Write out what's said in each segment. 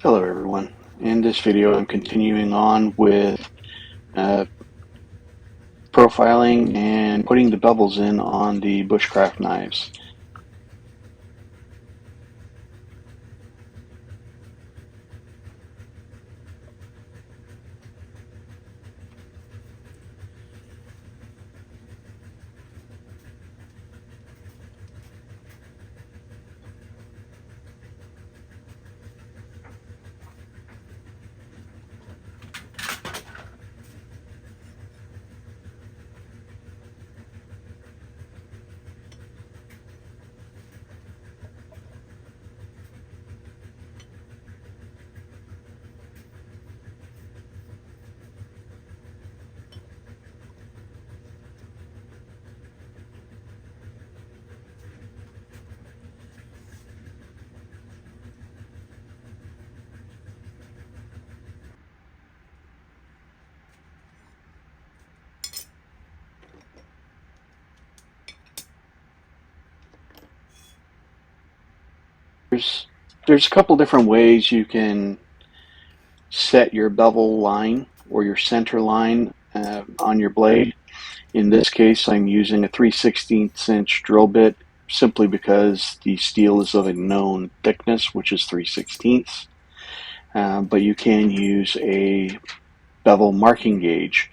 Hello everyone. In this video I'm continuing on with uh, profiling and putting the bevels in on the bushcraft knives. There's a couple different ways you can set your bevel line or your center line on your blade. In this case I'm using a 3/16 inch drill bit simply because the steel is of a known thickness, which is 3/16. But you can use a bevel marking gauge.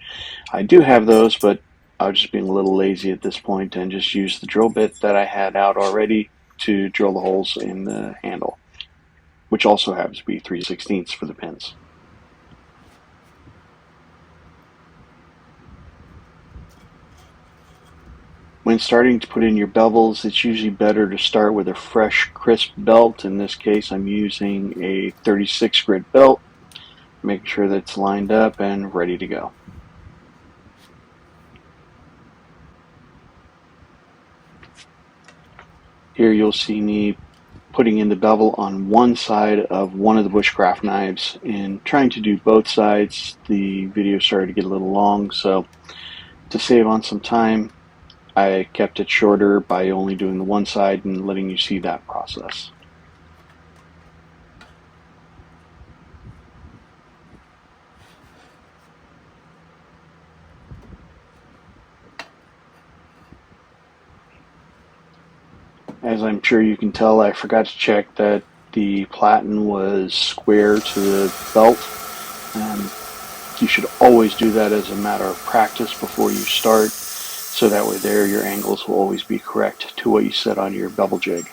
I do have those, but I was just being a little lazy at this point and just used the drill bit that I had out already to drill the holes in the handle, which also happens to be 3/16 for the pins. When starting to put in your bevels, it's usually better to start with a fresh, crisp belt. In this case, I'm using a 36 grit belt, making sure that it's lined up and ready to go. Here you'll see me putting in the bevel on one side of one of the bushcraft knives and trying to do both sides. The video started to get a little long, so to save on some time, I kept it shorter by only doing the one side and letting you see that process. As I'm sure you can tell, I forgot to check that the platen was square to the belt. You should always do that as a matter of practice before you start, so that way there your angles will always be correct to what you set on your bevel jig.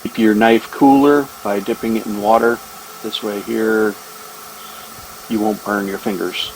Keep your knife cooler by dipping it in water. This way here you won't burn your fingers.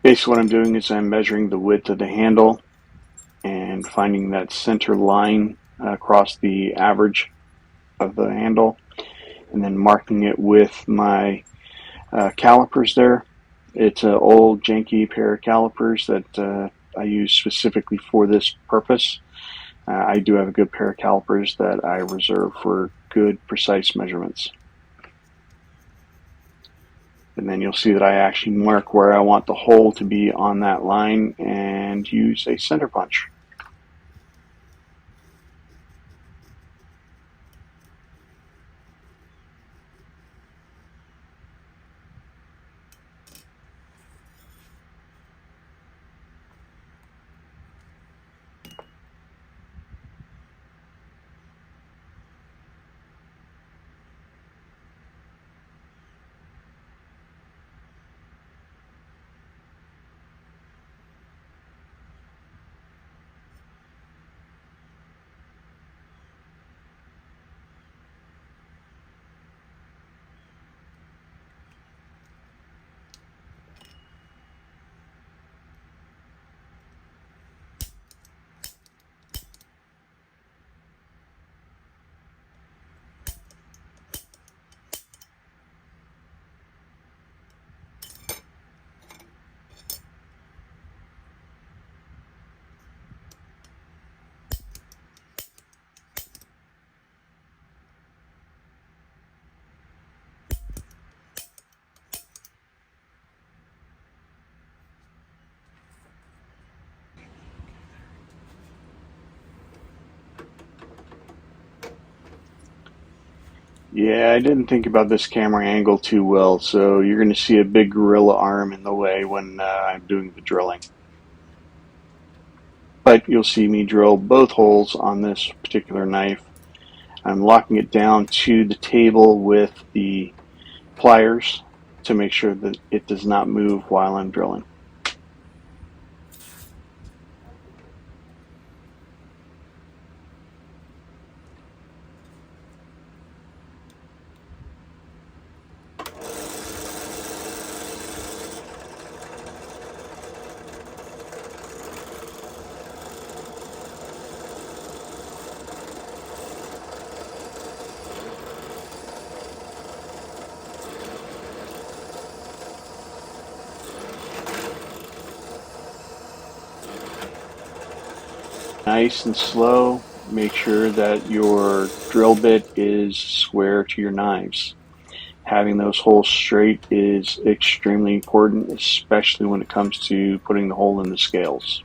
Basically what I'm doing is I'm measuring the width of the handle and finding that center line across the average of the handle, and then marking it with my calipers there. It's an old janky pair of calipers that I use specifically for this purpose. I do have a good pair of calipers that I reserve for good, precise measurements. And then you'll see that I actually mark where I want the hole to be on that line and use a center punch. Yeah, I didn't think about this camera angle too well, so you're going to see a big gorilla arm in the way when I'm doing the drilling. But you'll see me drill both holes on this particular knife. I'm locking it down to the table with the pliers to make sure that it does not move while I'm drilling. Nice and slow. Make sure that your drill bit is square to your knives. Having those holes straight is extremely important, especially when it comes to putting the hole in the scales.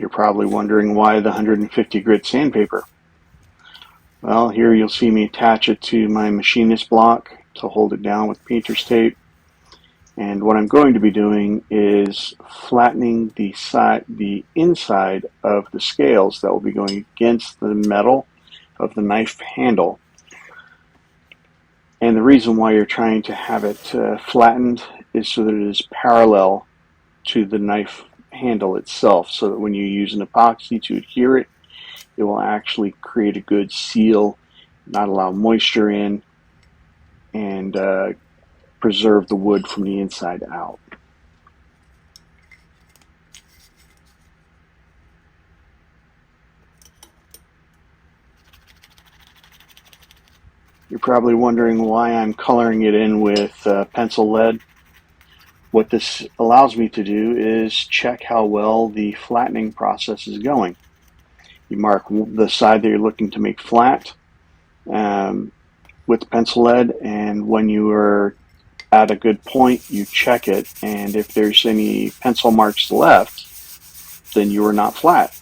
You're probably wondering why the 150 grit sandpaper. Well, here you'll see me attach it to my machinist block to hold it down with painter's tape. And what I'm going to be doing is flattening the inside of the scales that will be going against the metal of the knife handle. And the reason why you're trying to have it flattened is so that it is parallel to the knife handle itself, so that when you use an epoxy to adhere it, it will actually create a good seal, not allow moisture in, and preserve the wood from the inside out. You're probably wondering why I'm coloring it in with pencil lead. What this allows me to do is check how well the flattening process is going. You mark the side that you're looking to make flat with pencil lead, and when you are at a good point, you check it, and if there's any pencil marks left, then you are not flat.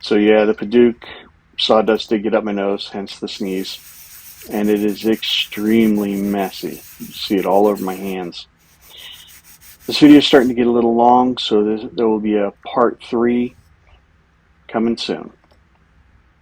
So yeah, the Padauk sawdust did get up my nose, hence the sneeze. And it is extremely messy. You see it all over my hands. This video is starting to get a little long, so there will be a part 3 coming soon.